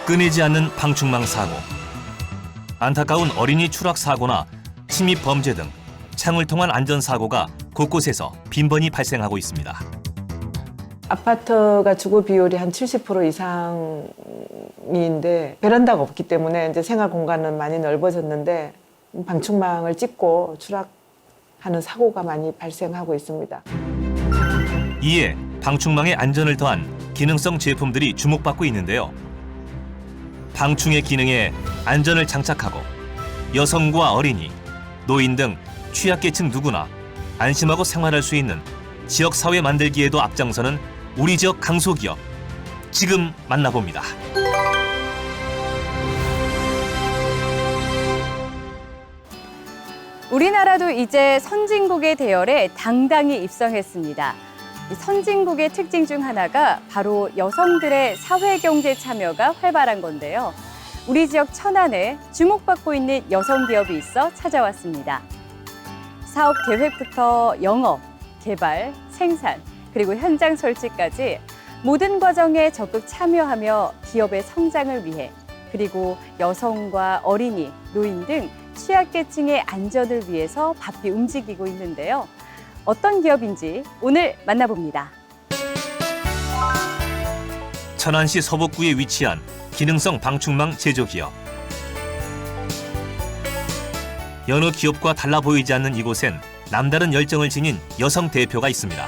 끊이지 않는 방충망 사고. 안타까운 어린이 추락 사고나 침입 범죄 등 창을 통한 안전 사고가 곳곳에서 빈번히 발생하고 있습니다. 아파트가 주거 비율이 한 70% 이상인데 베란다가 없기 때문에 이제 생활 공간은 많이 넓어졌는데 방충망을 찢고 추락하는 사고가 많이 발생하고 있습니다. 이에 방충망의 안전을 더한 기능성 제품들이 주목받고 있는데요. 방충의 기능에 안전을 장착하고 여성과 어린이, 노인 등 취약계층 누구나 안심하고 생활할 수 있는 지역사회 만들기에도 앞장서는 우리 지역 강소기업. 지금 만나봅니다. 우리나라도 이제 선진국의 대열에 당당히 입성했습니다. 이 선진국의 특징 중 하나가 바로 여성들의 사회경제 참여가 활발한 건데요. 우리 지역 천안에 주목받고 있는 여성 기업이 있어 찾아왔습니다. 사업 계획부터 영업, 개발, 생산, 그리고 현장 설치까지 모든 과정에 적극 참여하며 기업의 성장을 위해 그리고 여성과 어린이, 노인 등 취약계층의 안전을 위해서 바삐 움직이고 있는데요. 어떤 기업인지 오늘 만나봅니다. 천안시 서북구에 위치한 기능성 방충망 제조기업. 여느 기업과 달라 보이지 않는 이곳엔 남다른 열정을 지닌 여성 대표가 있습니다.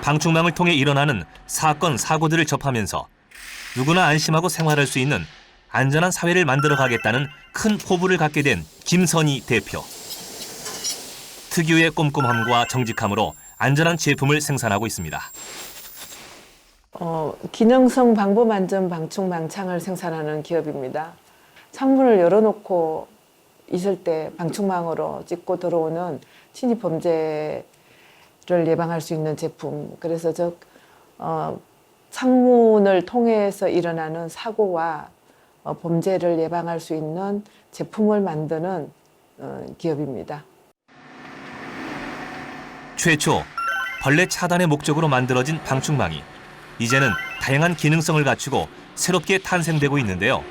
방충망을 통해 일어나는 사건, 사고들을 접하면서 누구나 안심하고 생활할 수 있는 안전한 사회를 만들어가겠다는 큰 포부를 갖게 된 김선희 대표. 특유의 꼼꼼함과 정직함으로 안전한 제품을 생산하고 있습니다. 기능성 방범 안전 방충망 창을 생산하는 기업입니다. 창문을 열어놓고 있을 때 방충망으로 찢고 들어오는 침입 범죄를 예방할 수 있는 제품. 그래서 창문을 통해서 일어나는 사고와 범죄를 예방할 수 있는 제품을 만드는 기업입니다. 최초 벌레 차단의 목적으로 만들어진 방충망이 이제는 다양한 기능성을 갖추고 새롭게 탄생되고 있는데요.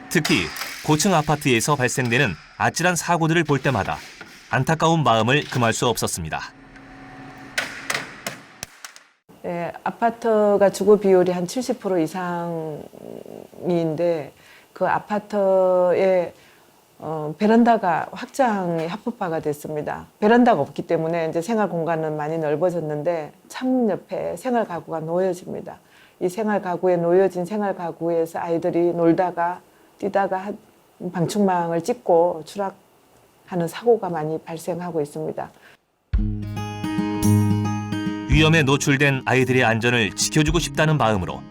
특히 고층 아파트에서 발생되는 아찔한 사고들을 볼 때마다 안타까운 마음을 금할 수 없었습니다. 네, 아파트가 주거 비율이 한 70% 이상인데 그 아파트에 베란다가 확장이 합법화가 됐습니다. 베란다가 없기 때문에 이제 생활 공간은 많이 넓어졌는데 창문 옆에 생활 가구가 놓여집니다. 이 생활 가구에 놓여진 생활 가구에서 아이들이 놀다가 뛰다가 방충망을 찢고 추락하는 사고가 많이 발생하고 있습니다. 위험에 노출된 아이들의 안전을 지켜주고 싶다는 마음으로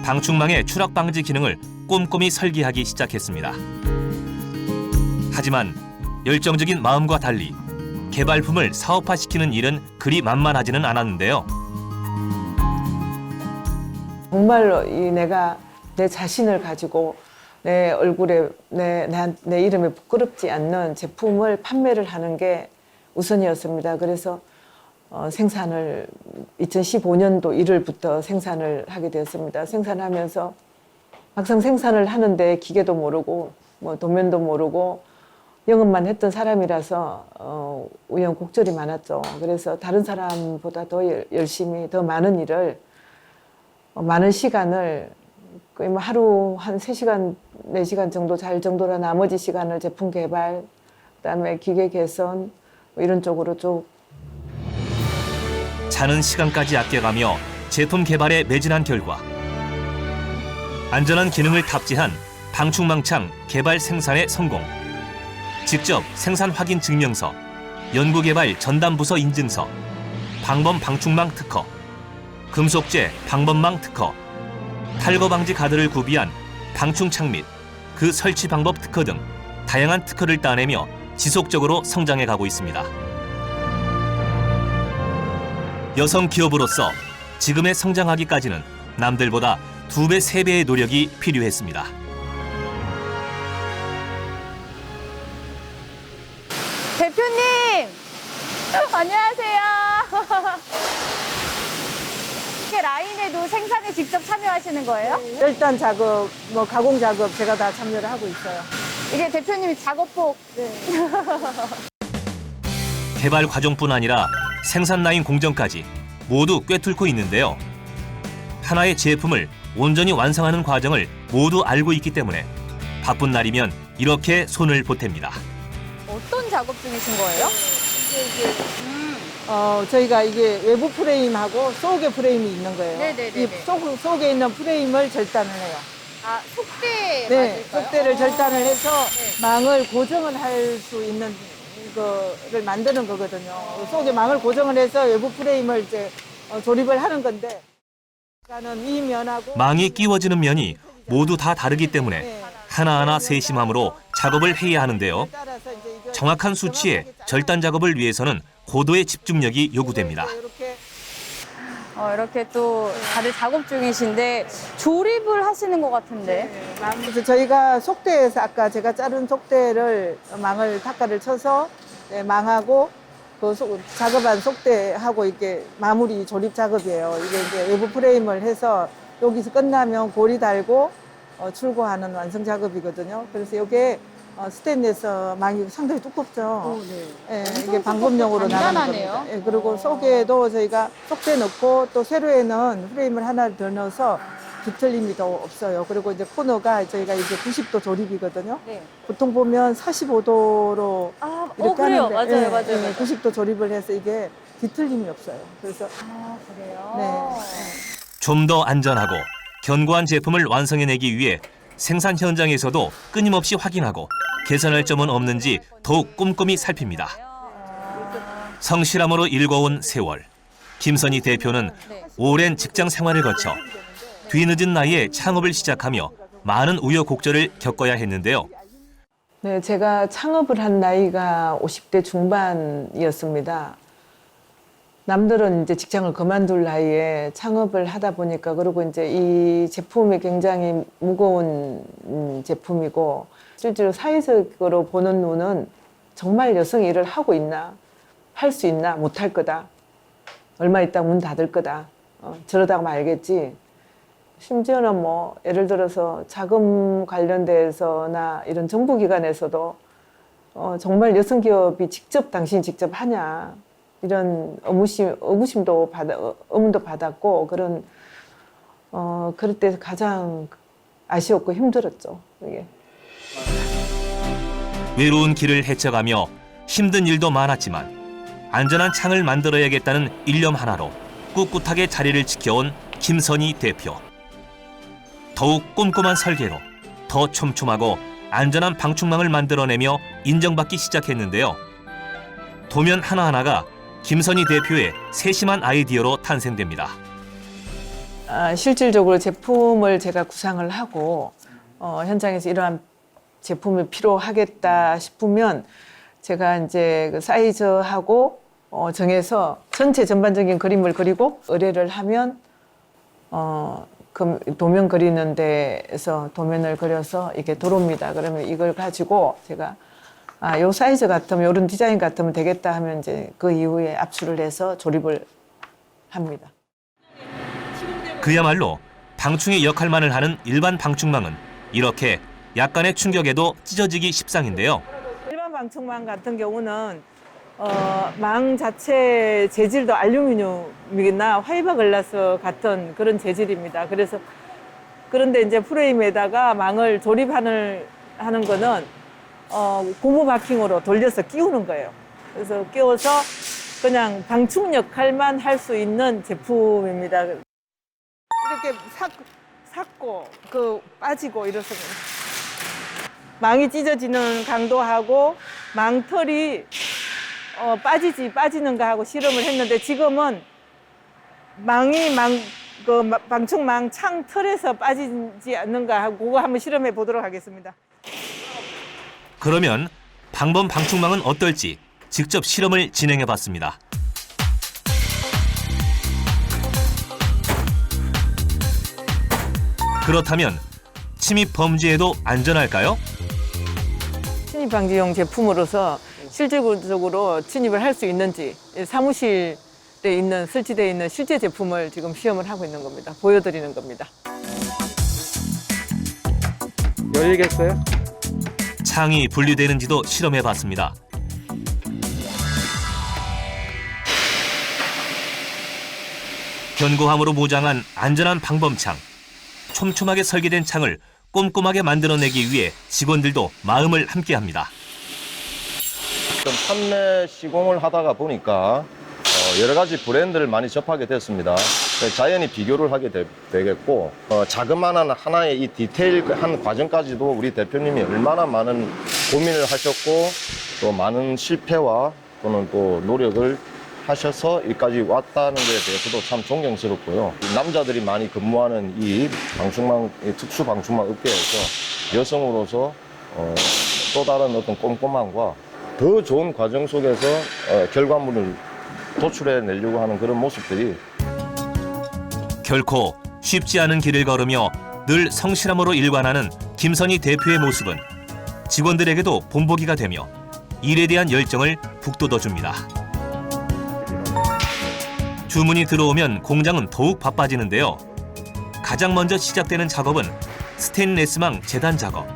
방충망의 추락 방지 기능을 꼼꼼히 설계하기 시작했습니다. 하지만 열정적인 마음과 달리 개발품을 사업화시키는 일은 그리 만만하지는 않았는데요. 정말로 내가 내 자신을 가지고 내 얼굴에 내 이름에 부끄럽지 않는 제품을 판매를 하는 게 우선이었습니다. 그래서 생산을 2015년도 1월부터 생산을 하게 되었습니다. 생산하면서 막상 생산을 하는데 기계도 모르고 뭐 도면도 모르고 영업만 했던 사람이라서 우여곡절이 많았죠. 그래서 다른 사람보다 더 열심히 더 많은 일을 많은 시간을 거의 뭐 하루 한 3시간, 4시간 정도 잘 정도라 나머지 시간을 제품 개발, 그다음에 기계 개선 뭐 이런 쪽으로 쭉 자는 시간까지 아껴가며 제품 개발에 매진한 결과 안전한 기능을 탑재한 방충망창 개발 생산에 성공. 직접 생산 확인 증명서, 연구개발 전담부서 인증서, 방범 방충망 특허, 금속재 방범망 특허, 탈거 방지 가드를 구비한 방충창 및 그 설치 방법 특허 등 다양한 특허를 따내며 지속적으로 성장해 가고 있습니다. 여성 기업으로서 지금의 성장하기까지는 남들보다 2배, 3배의 노력이 필요했습니다. 대표님! 안녕하세요. 이렇게 라인에도 생산에 직접 참여하시는 거예요? 절단 작업, 뭐 가공 작업 제가 다 참여를 하고 있어요. 이게 대표님이 작업복. 개발 과정뿐 아니라 생산 라인 공정까지 모두 꿰뚫고 있는데요. 하나의 제품을 온전히 완성하는 과정을 모두 알고 있기 때문에 바쁜 날이면 이렇게 손을 보탭니다. 어떤 작업 중이신 거예요? 저희가 이게 외부 프레임하고 속에 프레임이 있는 거예요. 네네네네. 이 속에 있는 프레임을 절단을 해요. 아, 속대 네, 맞을까요? 속대를 절단을 해서 네. 망을 망을 고정을 할 수 있는 거를 만드는 거거든요. 속에 망을 고정을 해서 외부 프레임을 이제 조립을 하는 건데, 그러니까는 이 면하고 망이 끼워지는 면이 모두 다 다르기 때문에 네. 하나하나 세심함으로 작업을 해야 하는데요. 따라서 이제 이거 정확한 수치의 절단 작업을 위해서는 고도의 집중력이 요구됩니다. 이렇게 이렇게 또 다들 작업 중이신데 조립을 하시는 것 같은데. 그래서 저희가 속대에서 아까 제가 자른 속대를 망을 탁가를 쳐서 망하고 그 작업한 속대하고 이게 마무리 조립 작업이에요. 이게 이제 외부 프레임을 해서 여기서 끝나면 고리 달고 출고하는 완성 작업이거든요. 그래서 이게 스테인리스 망이 상당히 두껍죠. 예, 이게 방법용으로 나가는 간단하네요. 겁니다. 예, 그리고 속에도 저희가 속대 넣고 또 세로에는 프레임을 하나 더 넣어서 뒤틀림이 더 없어요. 그리고 이제 코너가 저희가 이제 90도 조립이거든요. 네. 보통 보면 45도로 이렇게 그래요. 하는데 맞아요, 예, 맞아요, 예, 맞아요. 90도 조립을 해서 이게 뒤틀림이 없어요. 그래서 그래요? 네. 좀 더 안전하고 견고한 제품을 완성해내기 위해 생산 현장에서도 끊임없이 확인하고 개선할 점은 없는지 더욱 꼼꼼히 살핍니다. 성실함으로 일궈온 세월. 김선희 대표는 오랜 직장 생활을 거쳐 뒤늦은 나이에 창업을 시작하며 많은 우여곡절을 겪어야 했는데요. 네, 제가 창업을 한 나이가 50대 중반이었습니다. 남들은 이제 직장을 그만둘 나이에 창업을 하다 보니까, 그리고 이제 이 제품이 굉장히 무거운 제품이고, 실제로 사회적으로 보는 눈은 정말 여성이 일을 하고 있나, 할 수 있나, 못할 거다, 얼마 있다 문 닫을 거다, 저러다가 말겠지. 심지어는 뭐 예를 들어서 자금 관련돼서나 이런 정부기관에서도 정말 여성기업이 당신이 직접 하냐, 이런 의구심도 의문도 받았고, 그럴 때 가장 아쉬웠고 힘들었죠. 이게. 외로운 길을 헤쳐가며 힘든 일도 많았지만 안전한 창을 만들어야겠다는 일념 하나로 꿋꿋하게 자리를 지켜온 김선희 대표. 더욱 꼼꼼한 설계로 더 촘촘하고 안전한 방충망을 만들어내며 인정받기 시작했는데요. 도면 하나하나가 김선희 대표의 세심한 아이디어로 탄생됩니다. 실질적으로 제품을 제가 구상을 하고 현장에서 이러한 제품을 필요하겠다 싶으면 제가 이제 그 사이즈하고 정해서 전체 전반적인 그림을 그리고 의뢰를 하면 그 도면 그리는 데에서 도면을 그려서 이게 들어옵니다. 그러면 이걸 가지고 제가 요 사이즈 같으면, 이런 디자인 같으면 되겠다 하면 이제 그 이후에 압수를 해서 조립을 합니다. 그야말로 방충의 역할만을 하는 일반 방충망은 이렇게 약간의 충격에도 찢어지기 십상인데요. 일반 방충망 같은 경우는 망 자체 재질도 알루미늄이나 파이버글라스 같은 그런 재질입니다. 그런데 이제 프레임에다가 망을 조립하는 거는 고무 바킹으로 돌려서 끼우는 거예요. 그래서 끼워서 그냥 방충 역할만 할 수 있는 제품입니다. 이렇게 삭고 빠지고 이렇습니다. 망이 찢어지는 강도하고 망털이 빠지는가 하고 실험을 했는데, 지금은 방충망 창 털에서 빠지지 않는가 하고 그거 한번 실험해 보도록 하겠습니다. 그러면 방범 방충망은 어떨지 직접 실험을 진행해 봤습니다. 그렇다면 침입 범죄에도 안전할까요? 침입 방지용 제품으로서 실질적으로 침입을 할 수 있는지, 사무실 있는 설치되어 있는 실제 제품을 지금 시험을 하고 있는 겁니다. 보여드리는 겁니다. 열리겠어요? 창이 분리되는지도 실험해봤습니다. 견고함으로 무장한 안전한 방범창. 촘촘하게 설계된 창을 꼼꼼하게 만들어내기 위해 직원들도 마음을 함께합니다. 좀 판매 시공을 하다가 보니까 여러 가지 브랜드를 많이 접하게 됐습니다. 자연히 비교를 하게 되겠고 자그마한 하나의 이 디테일한 과정까지도 우리 대표님이 얼마나 많은 고민을 하셨고 또 많은 실패와 또는 또 노력을 하셔서 여기까지 왔다는 것에 대해서도 참 존경스럽고요. 남자들이 많이 근무하는 이 특수 방충망 업계에서 여성으로서 또 다른 어떤 꼼꼼함과 더 좋은 과정 속에서 결과물을 도출해내려고 하는 그런 모습들이 결코 쉽지 않은 길을 걸으며 늘 성실함으로 일관하는 김선희 대표의 모습은 직원들에게도 본보기가 되며 일에 대한 열정을 북돋워줍니다. 주문이 들어오면 공장은 더욱 바빠지는데요. 가장 먼저 시작되는 작업은 스테인레스망 재단 작업.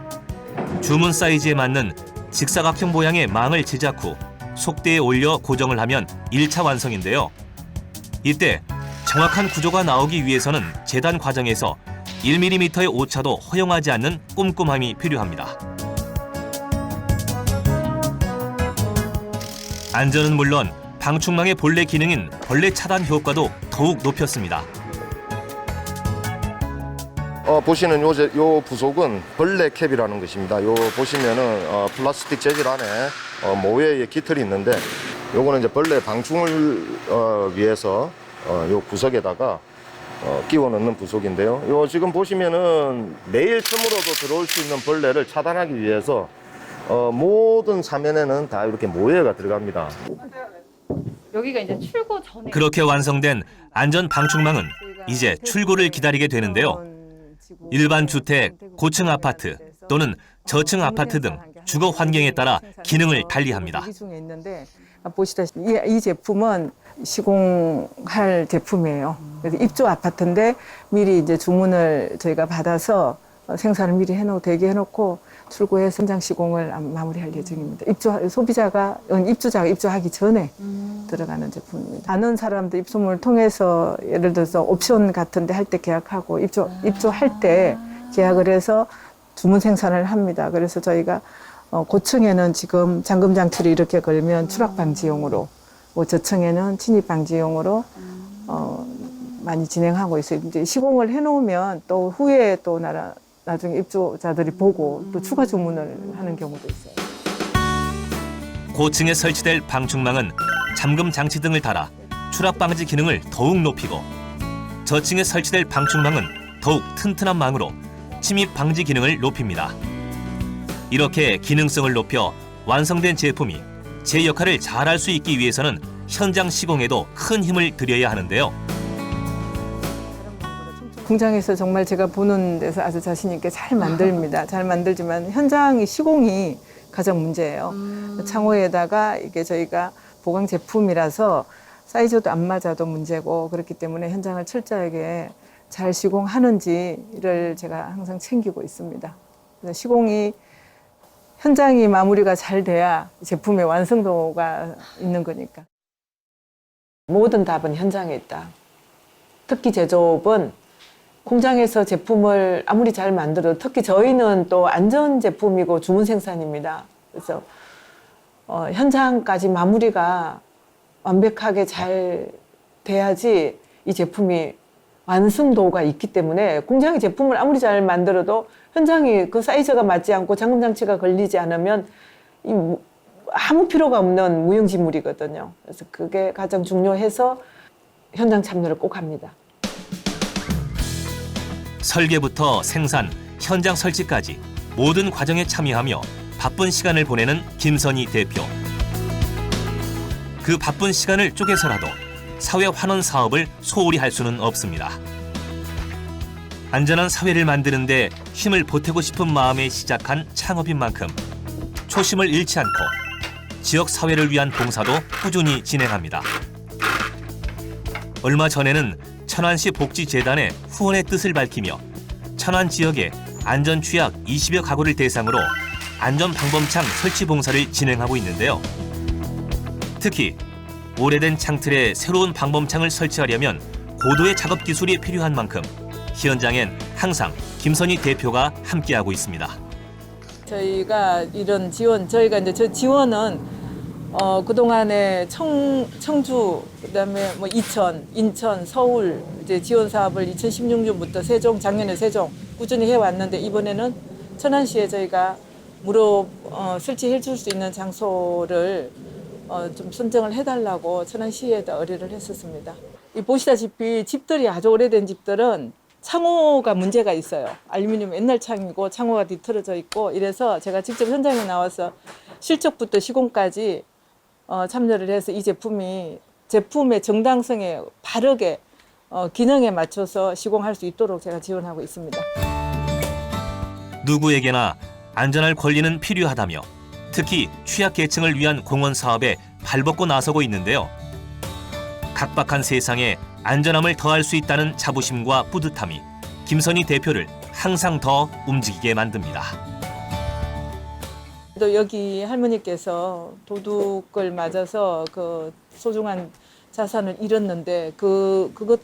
주문 사이즈에 맞는 직사각형 모양의 망을 제작 후 속대에 올려 고정을 하면 1차 완성인데요. 이때 정확한 구조가 나오기 위해서는 재단 과정에서 1mm의 오차도 허용하지 않는 꼼꼼함이 필요합니다. 안전은 물론 방충망의 본래 기능인 벌레 차단 효과도 더욱 높였습니다. 보시는 요 부속은 벌레 캡이라는 것입니다. 요 보시면은 플라스틱 재질 안에 모래의 깃털이 있는데 요거는 이제 벌레 방충을 위해서 요 구석에다가 끼워 넣는 부속인데요. 요 지금 보시면은 매일 틈으로도 들어올 수 있는 벌레를 차단하기 위해서 모든 사면에는 다 이렇게 모래가 들어갑니다. 여기가 이제 출고 전에 그렇게 완성된 안전 방충망은 이제 출고를 기다리게 되는데요. 일반 주택, 고층 아파트 또는 저층 아파트 등 주거 환경에 따라 기능을 달리합니다. 중에 있는데 보시다시피 이 제품은 시공할 제품이에요. 그래서 입주 아파트인데 미리 이제 주문을 저희가 받아서 생산을 미리 대기해놓고 출고해서 현장 시공을 마무리할 예정입니다. 소비자가 입주하기 전에 들어가는 제품입니다. 아는 사람들 입소문을 통해서 예를 들어서 옵션 같은데 할 때 계약하고 입주할 때 계약을 해서 주문 생산을 합니다. 그래서 저희가 고층에는 지금 잠금 장치를 이렇게 걸면 추락 방지용으로, 저층에는 침입 방지용으로 많이 진행하고 있어요. 이제 시공을 해놓으면 또 후에 또 나중에 입주자들이 보고 또 추가 주문을 하는 경우도 있어요. 고층에 설치될 방충망은 잠금 장치 등을 달아 추락 방지 기능을 더욱 높이고 저층에 설치될 방충망은 더욱 튼튼한 망으로 침입 방지 기능을 높입니다. 이렇게 기능성을 높여 완성된 제품이 제 역할을 잘할 수 있기 위해서는 현장 시공에도 큰 힘을 들여야 하는데요. 공장에서 정말 제가 보는 데서 아주 자신 있게 잘 만듭니다. 잘 만들지만 현장 시공이 가장 문제예요. 창호에다가 이게 저희가 보강 제품이라서 사이즈도 안 맞아도 문제고 그렇기 때문에 현장을 철저하게 잘 시공하는지를 제가 항상 챙기고 있습니다. 그래서 현장이 마무리가 잘 돼야 제품의 완성도가 있는 거니까. 모든 답은 현장에 있다. 특히 제조업은 공장에서 제품을 아무리 잘 만들어도 특히 저희는 또 안전 제품이고 주문 생산입니다. 그래서 현장까지 마무리가 완벽하게 잘 돼야지 이 제품이 완성도가 있기 때문에 공장의 제품을 아무리 잘 만들어도 현장이 그 사이즈가 맞지 않고 잠금 장치가 걸리지 않으면 아무 필요가 없는 무용지물이거든요. 그래서 그게 가장 중요해서 현장 참여를 꼭 합니다. 설계부터 생산, 현장 설치까지 모든 과정에 참여하며 바쁜 시간을 보내는 김선희 대표. 그 바쁜 시간을 쪼개서라도 사회 환원 사업을 소홀히 할 수는 없습니다. 안전한 사회를 만드는 데 힘을 보태고 싶은 마음에 시작한 창업인 만큼 초심을 잃지 않고 지역 사회를 위한 봉사도 꾸준히 진행합니다. 얼마 전에는 천안시 복지재단에 후원의 뜻을 밝히며 천안 지역의 안전 취약 20여 가구를 대상으로 안전 방범창 설치 봉사를 진행하고 있는데요. 특히 오래된 창틀에 새로운 방범창을 설치하려면 고도의 작업 기술이 필요한 만큼 현장엔 항상 김선희 대표가 함께하고 있습니다. 저희가 이런 지원, 저희가 이제 저 지원은 그동안에 청주, 그다음에 뭐 이천, 인천, 서울 이제 지원 사업을 2016년부터 세종, 작년에 세종 꾸준히 해왔는데 이번에는 천안시에 저희가 무료 설치해 줄 수 있는 장소를 좀 선정을 해달라고 천안시에다 의뢰를 했었습니다. 보시다시피 집들이 아주 오래된 집들은 창호가 문제가 있어요. 알루미늄 옛날 창이고 창호가 뒤틀어져 있고 이래서 제가 직접 현장에 나와서 실적부터 시공까지 참여를 해서 이 제품의 정당성에 바르게 기능에 맞춰서 시공할 수 있도록 제가 지원하고 있습니다. 누구에게나 안전할 권리는 필요하다며 특히 취약계층을 위한 공헌 사업에 발벗고 나서고 있는데요. 각박한 세상에 안전함을 더할 수 있다는 자부심과 뿌듯함이 김선희 대표를 항상 더 움직이게 만듭니다. 또 여기 할머니께서 도둑을 맞아서 그 소중한 자산을 잃었는데 그것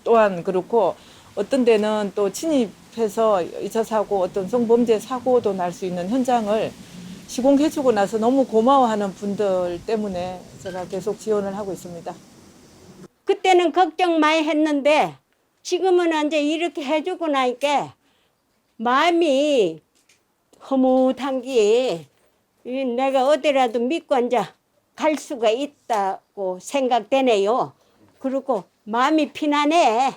또한 그렇고 어떤 데는 또 침입해서 2차 사고 어떤 성범죄 사고도 날 수 있는 현장을 시공해주고 나서 너무 고마워하는 분들 때문에 제가 계속 지원을 하고 있습니다. 그때는 걱정 많이 했는데 지금은 이제 이렇게 해주고 나니까 마음이 허무한 게 내가 어디라도 믿고 이제 갈 수가 있다고 생각되네요. 그리고 마음이 편안해.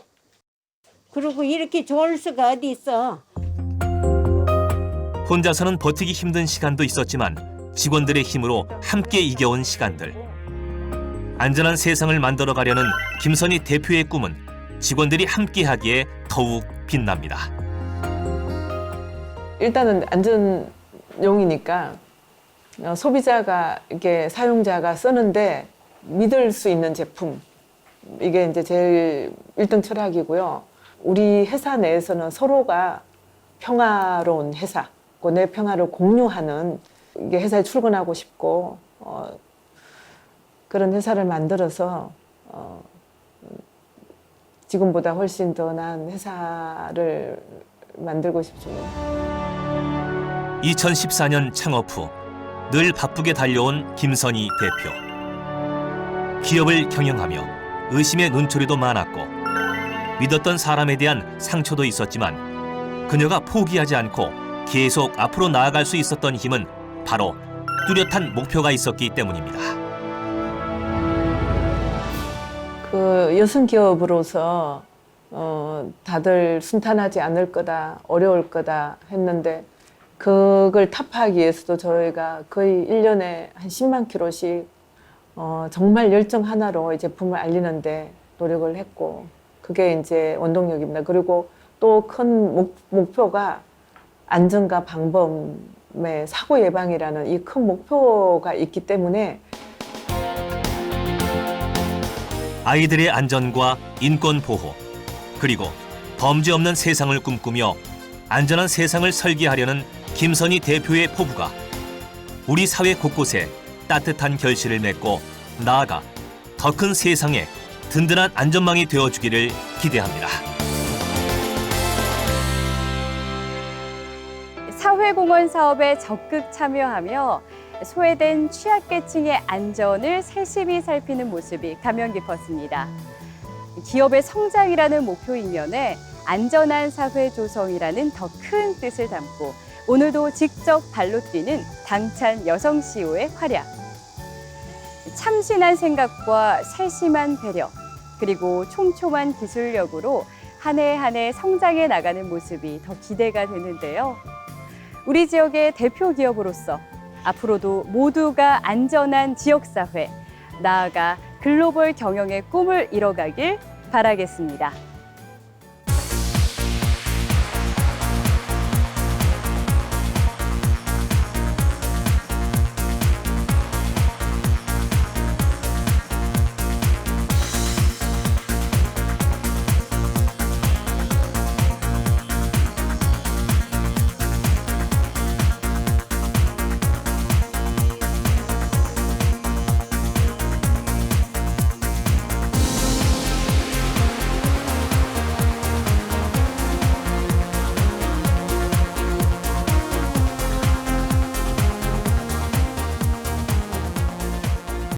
그리고 이렇게 좋을 수가 어디 있어. 혼자서는 버티기 힘든 시간도 있었지만 직원들의 힘으로 함께 이겨온 시간들. 안전한 세상을 만들어가려는 김선희 대표의 꿈은 직원들이 함께하기에 더욱 빛납니다. 일단은 안전용이니까 소비자가 이게 사용자가 쓰는데 믿을 수 있는 제품 이게 이제 제일 1등 철학이고요. 우리 회사 내에서는 서로가 평화로운 회사, 내 평화를 공유하는 이게 회사에 출근하고 싶고 그런 회사를 만들어서 지금보다 훨씬 더 나은 회사를 만들고 싶습니다. 2014년 창업 후 늘 바쁘게 달려온 김선희 대표. 기업을 경영하며 의심의 눈초리도 많았고 믿었던 사람에 대한 상처도 있었지만 그녀가 포기하지 않고 계속 앞으로 나아갈 수 있었던 힘은 바로 뚜렷한 목표가 있었기 때문입니다. 그 여성 기업으로서 다들 순탄하지 않을 거다, 어려울 거다 했는데 그걸 타파하기 위해서도 저희가 거의 1년에 한 10만 킬로씩 정말 열정 하나로 이 제품을 알리는데 노력을 했고 그게 이제 원동력입니다. 그리고 또 큰 목표가 안전과 방범의 사고 예방이라는 이 큰 목표가 있기 때문에 아이들의 안전과 인권 보호, 그리고 범죄 없는 세상을 꿈꾸며 안전한 세상을 설계하려는 김선희 대표의 포부가 우리 사회 곳곳에 따뜻한 결실을 맺고 나아가 더 큰 세상에 든든한 안전망이 되어주기를 기대합니다. 사회공헌 사업에 적극 참여하며 소외된 취약계층의 안전을 세심히 살피는 모습이 감명 깊었습니다. 기업의 성장이라는 목표 이면에 안전한 사회 조성이라는 더 큰 뜻을 담고 오늘도 직접 발로 뛰는 당찬 여성 CEO의 활약. 참신한 생각과 세심한 배려, 그리고 촘촘한 기술력으로 한 해 한 해 성장해 나가는 모습이 더 기대가 되는데요. 우리 지역의 대표 기업으로서 앞으로도 모두가 안전한 지역사회, 나아가 글로벌 경영의 꿈을 이뤄가길 바라겠습니다.